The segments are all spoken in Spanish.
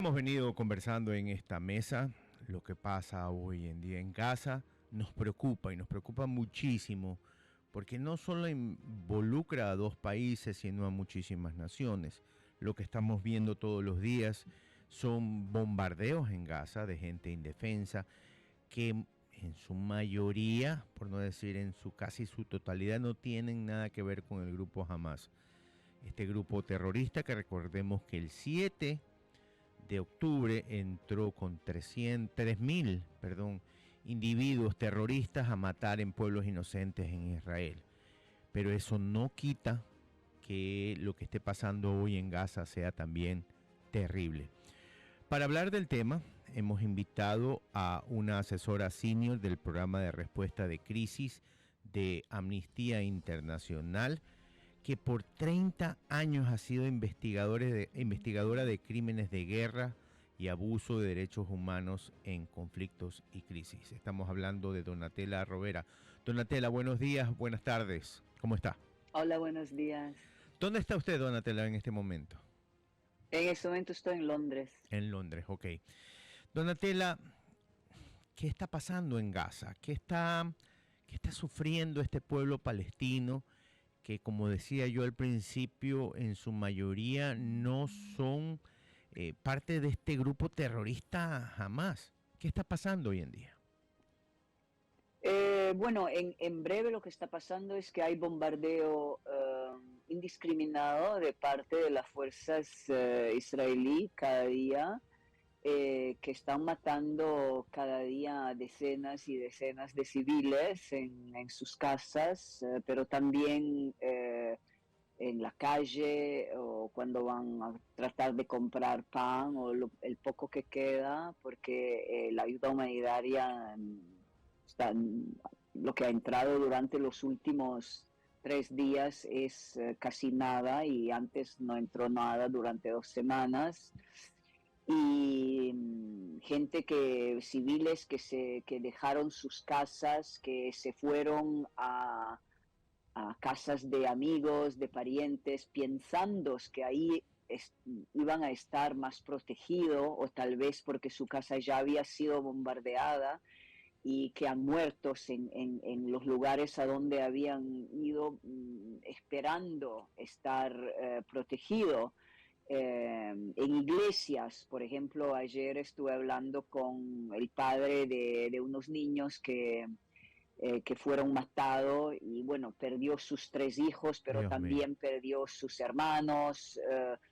hemos venido conversando en esta mesa, lo que pasa hoy en día en Gaza nos preocupa y nos preocupa muchísimo porque no solo involucra a dos países, sino a muchísimas naciones. Lo que estamos viendo todos los días son bombardeos en Gaza de gente indefensa que en su mayoría, por no decir en su casi su totalidad, no tienen nada que ver con el grupo Hamas. Este grupo terrorista que recordemos que el 7 de octubre entró con 3.000 individuos terroristas a matar en pueblos inocentes en Israel. Pero eso no quita que lo que esté pasando hoy en Gaza sea también terrible. Para hablar del tema, hemos invitado a una asesora senior del programa de respuesta de crisis de Amnistía Internacional, que por 30 años ha sido investigadora de crímenes de guerra y abuso de derechos humanos en conflictos y crisis. Estamos hablando de Donatella Rovera. Donatella, buenos días, buenas tardes. ¿Cómo está? Hola, buenos días. ¿Dónde está usted, Donatella, en este momento? En este momento estoy en Londres. En Londres, ok. Donatella, ¿qué está pasando en Gaza? ¿Qué está sufriendo este pueblo palestino? Que, como decía yo al principio, en su mayoría no son parte de este grupo terrorista jamás. ¿Qué está pasando hoy en día? Bueno, en breve lo que está pasando es que hay bombardeo indiscriminado de parte de las fuerzas israelí cada día, que están matando cada día decenas y decenas de civiles en sus casas, pero también en la calle o cuando van a tratar de comprar pan o el poco que queda, porque la ayuda humanitaria está, lo que ha entrado durante los últimos 3 días es casi nada, y antes no entró nada durante 2 semanas. Y gente civiles que dejaron sus casas, que se fueron a casas de amigos, de parientes, pensando que ahí iban a estar más protegidos, o tal vez porque su casa ya había sido bombardeada, y que han muerto en los lugares a donde habían ido, esperando estar protegidos. En iglesias, por ejemplo, ayer estuve hablando con el padre de unos niños que fueron matados, y bueno, perdió sus 3 hijos, pero Dios mío. también perdió sus hermanos,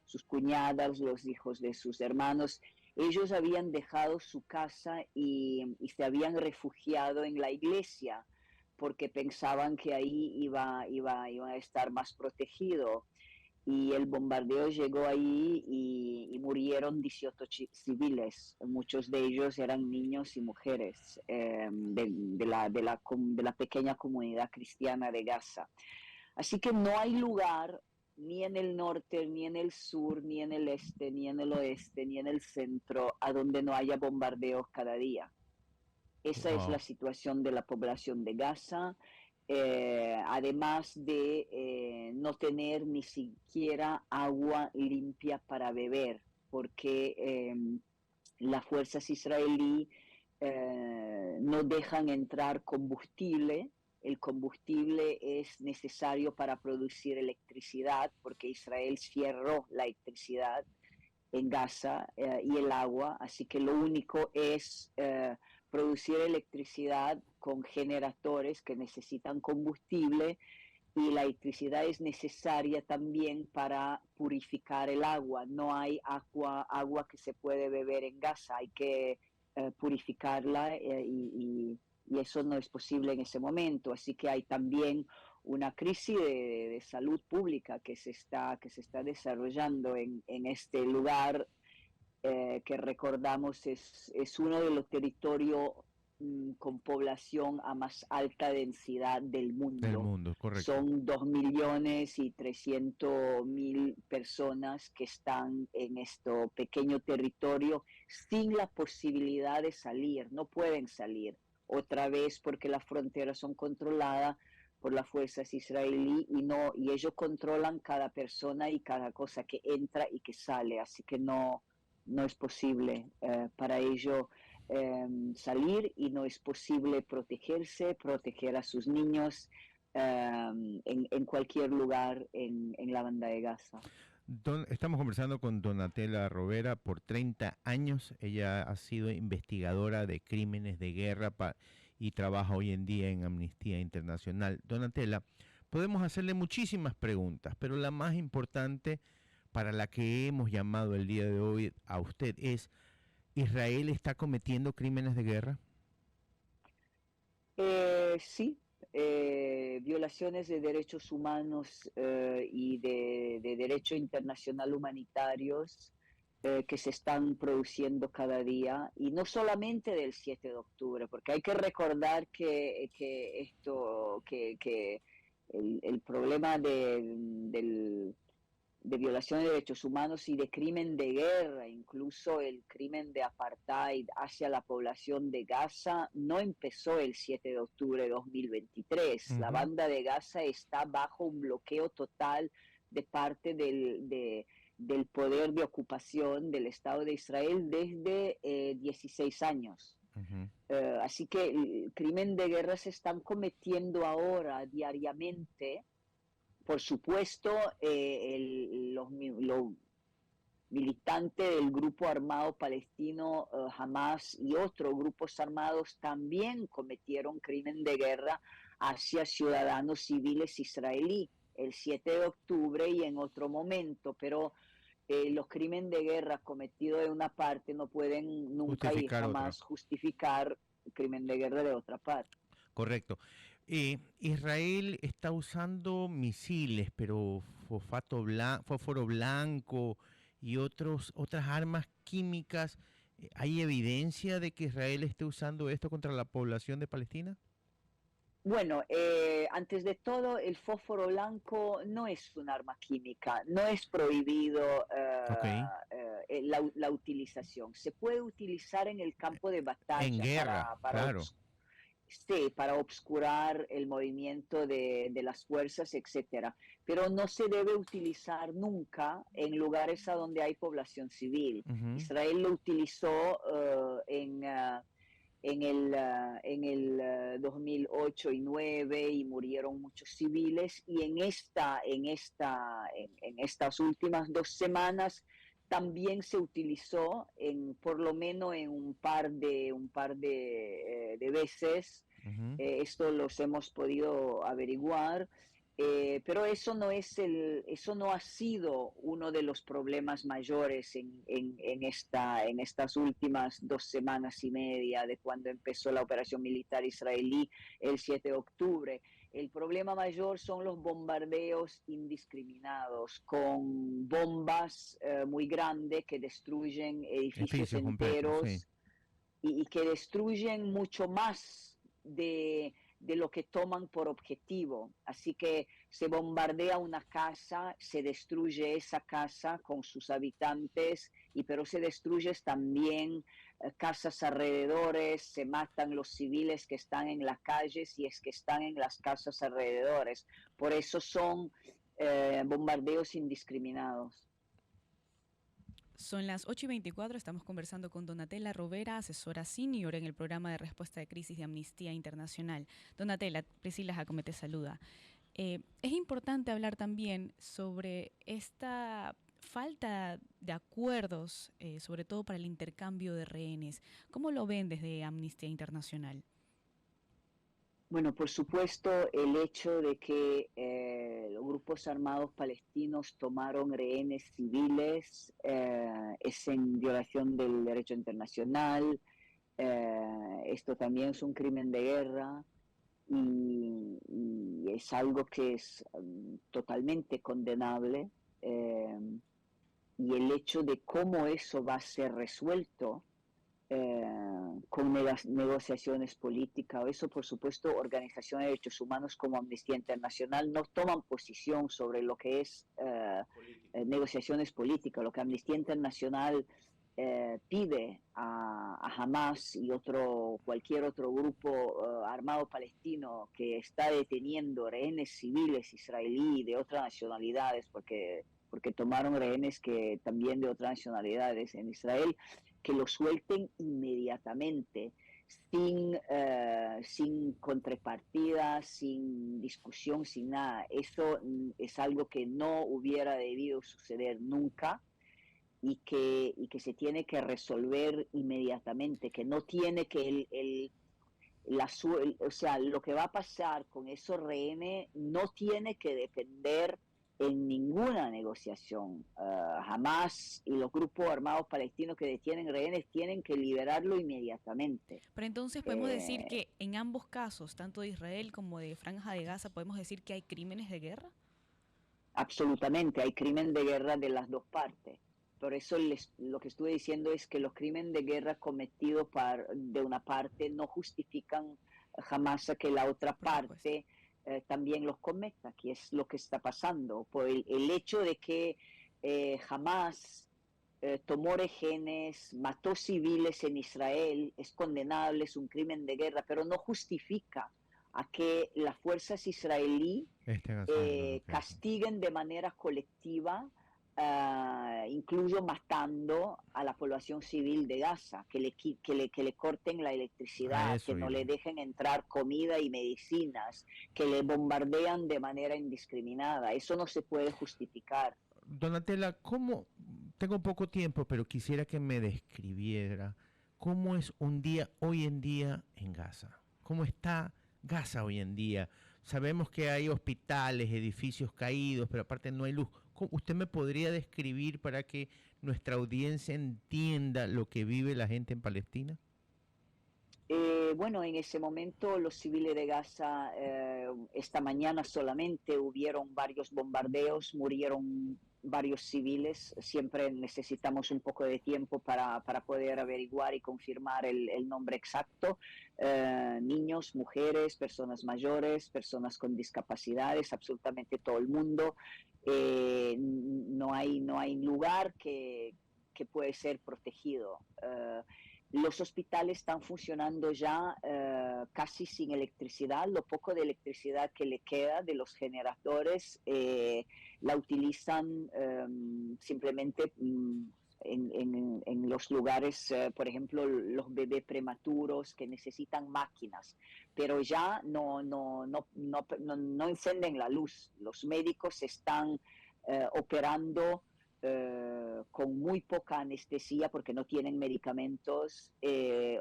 sus cuñadas, los hijos de sus hermanos. Ellos habían dejado su casa y se habían refugiado en la iglesia porque pensaban que ahí iba a estar más protegido, y el bombardeo llegó ahí y murieron 18 civiles. Muchos de ellos eran niños y mujeres de la pequeña comunidad cristiana de Gaza. Así que no hay lugar, ni en el norte, ni en el sur, ni en el este, ni en el oeste, ni en el centro, a donde no haya bombardeos cada día. Esa es la Wow. situación de la población de Gaza, además de no tener ni siquiera agua limpia para beber, porque las fuerzas israelíes no dejan entrar combustible. El combustible es necesario para producir electricidad, porque Israel cerró la electricidad en Gaza, y el agua, así que lo único es producir electricidad con generadores que necesitan combustible, y la electricidad es necesaria también para purificar el agua. No hay agua que se puede beber en Gaza, hay que purificarla, y eso no es posible en ese momento. Así que hay también una crisis de salud pública que se está desarrollando en este lugar, que recordamos es uno de los territorios con población a más alta densidad del Del mundo. mundo, correcto. Son 2.300.000 personas que están en este pequeño territorio sin la posibilidad de salir, no pueden salir otra vez porque las fronteras son controladas por las fuerzas israelíes, y ellos controlan cada persona y cada cosa que entra y que sale, así que no es posible para ello salir y no es posible proteger a sus niños en cualquier lugar en la banda de Gaza. Estamos conversando con Donatella Rovera por 30 años. Ella ha sido investigadora de crímenes de guerra y trabaja hoy en día en Amnistía Internacional. Donatella, podemos hacerle muchísimas preguntas, pero la más importante para la que hemos llamado el día de hoy a usted es, ¿Israel está cometiendo crímenes de guerra? Sí, violaciones de derechos humanos y de derecho internacional humanitarios que se están produciendo cada día, y no solamente del 7 de octubre, porque hay que recordar que el problema de violación de derechos humanos y de crimen de guerra, incluso el crimen de apartheid hacia la población de Gaza, no empezó el 7 de octubre de 2023. La banda de Gaza está bajo un bloqueo total de parte del poder de ocupación del Estado de Israel desde 16 años. Así que el crimen de guerra se están cometiendo ahora diariamente. Por supuesto, los militantes del grupo armado palestino Hamas y otros grupos armados también cometieron crimen de guerra hacia ciudadanos civiles israelíes el 7 de octubre y en otro momento, pero los crímenes de guerra cometidos de una parte no pueden nunca y jamás justificar el crimen de guerra de otra parte. Correcto. Israel está usando misiles, pero fósforo blanco y otras armas químicas. ¿Hay evidencia de que Israel esté usando esto contra la población de Palestina? Bueno, antes de todo, el fósforo blanco no es un arma química, no es prohibido la utilización. Se puede utilizar en el campo de batalla en guerra, claro. Sí, para obscurar el movimiento de las fuerzas, etcétera. Pero no se debe utilizar nunca en lugares a donde hay población civil. Israel lo utilizó en el 2008 y 2009 y murieron muchos civiles, y en estas últimas 2 semanas también se utilizó por lo menos en un par de veces. Esto los hemos podido averiguar. Pero eso no ha sido uno de los problemas mayores en estas últimas 2 semanas y media de cuando empezó la operación militar israelí el 7 de octubre. El problema mayor son los bombardeos indiscriminados con bombas muy grandes que destruyen edificios enteros, sí. y que destruyen mucho más de lo que toman por objetivo. Así que se bombardea una casa, se destruye esa casa con sus habitantes, pero se destruyen también casas alrededores, se matan los civiles que están en las calles y es que están en las casas alrededores. Por eso son bombardeos indiscriminados. Son las 8:24, estamos conversando con Donatella Rovera, asesora senior en el programa de respuesta de crisis de Amnistía Internacional. Donatella, Priscila Jacome te saluda. Es importante hablar también sobre esta falta de acuerdos, sobre todo para el intercambio de rehenes. ¿Cómo lo ven desde Amnistía Internacional? Bueno, por supuesto, el hecho de que los grupos armados palestinos tomaron rehenes civiles es en violación del derecho internacional. Esto también es un crimen de guerra y es algo que es totalmente condenable. Y el hecho de cómo eso va a ser resuelto con negociaciones políticas, o eso por supuesto organizaciones de derechos humanos como Amnistía Internacional no toman posición sobre lo que es negociaciones políticas. Lo que Amnistía Internacional pide a Hamas y cualquier otro grupo armado palestino que está deteniendo rehenes civiles israelíes de otras nacionalidades, porque porque tomaron rehenes que también de otras nacionalidades en Israel, que los suelten inmediatamente, sin contrapartida, sin discusión, sin nada. Eso es algo que no hubiera debido suceder nunca y que se tiene que resolver inmediatamente, que no tiene que o sea, lo que va a pasar con esos rehenes no tiene que depender en ninguna negociación. Jamás, y los grupos armados palestinos que detienen rehenes tienen que liberarlo inmediatamente. Pero entonces podemos decir que en ambos casos, tanto de Israel como de Franja de Gaza, podemos decir que hay crímenes de guerra. Absolutamente, hay crimen de guerra de las dos partes. Por eso lo que estuve diciendo es que los crímenes de guerra cometidos de una parte no justifican jamás a que la otra parte también los cometa, que es lo que está pasando. Por el hecho de que Hamas tomó rehenes, mató civiles en Israel, es condenable, es un crimen de guerra, pero no justifica a que las fuerzas israelíes castiguen de manera colectiva, incluso matando a la población civil de Gaza, que le corten la electricidad, que no le dejen entrar comida y medicinas, que le bombardean de manera indiscriminada. Eso no se puede justificar. Donatella, ¿cómo? Tengo poco tiempo, pero quisiera que me describiera cómo es un día hoy en día en Gaza. ¿Cómo está Gaza hoy en día? Sabemos que hay hospitales, edificios caídos, pero aparte no hay luz. ¿Usted me podría describir para que nuestra audiencia entienda lo que vive la gente en Palestina? Bueno, en ese momento los civiles de Gaza, esta mañana solamente hubieron varios bombardeos, murieron varios civiles. Siempre necesitamos un poco de tiempo para poder averiguar y confirmar el nombre exacto. Niños, mujeres, personas mayores, personas con discapacidades, absolutamente todo el mundo. No hay lugar que puede ser protegido. Los hospitales están funcionando ya casi sin electricidad. Lo poco de electricidad que le queda de los generadores la utilizan simplemente en los lugares, por ejemplo, los bebés prematuros que necesitan máquinas, pero ya no encienden la luz. Los médicos están operando con muy poca anestesia porque no tienen medicamentos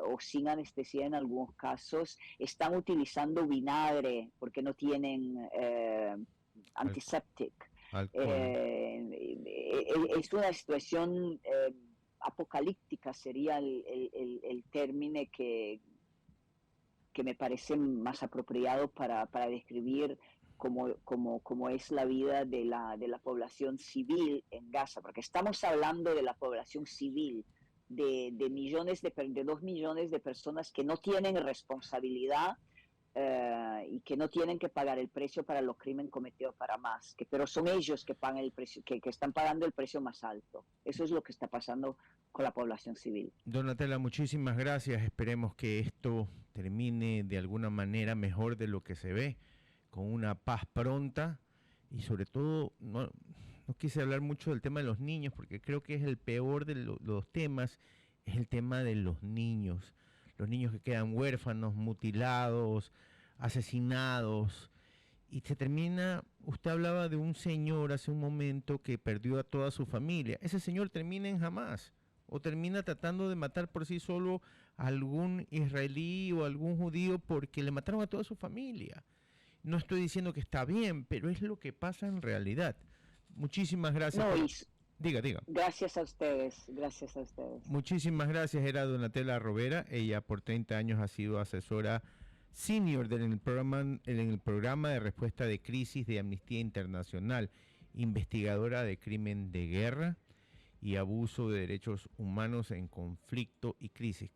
o sin anestesia en algunos casos. Están utilizando vinagre porque no tienen antiséptico. Es una situación apocalíptica, sería el término que me parece más apropiado para describir cómo es la vida de la población civil en Gaza, porque estamos hablando de la población civil, de 2 millones de personas que no tienen responsabilidad y que no tienen que pagar el precio para los crímenes cometidos para más, pero son ellos que pagan el precio, que están pagando el precio más alto. Eso es lo que está pasando con la población civil. Donatella, muchísimas gracias. Esperemos que esto termine de alguna manera mejor de lo que se ve, con una paz pronta y sobre todo no quise hablar mucho del tema de los niños porque creo que es el peor de los temas, es el tema de los niños que quedan huérfanos, mutilados, asesinados y se termina, usted hablaba de un señor hace un momento que perdió a toda su familia, ese señor termina en Hamas o termina tratando de matar por sí solo a algún israelí o algún judío porque le mataron a toda su familia. No estoy diciendo que está bien, pero es lo que pasa en realidad. Muchísimas gracias. Diga. Gracias a ustedes. Muchísimas gracias, era Donatella Rovera. Ella por 30 años ha sido asesora senior en el programa de respuesta de crisis de Amnistía Internacional, investigadora de crimen de guerra y abuso de derechos humanos en conflicto y crisis.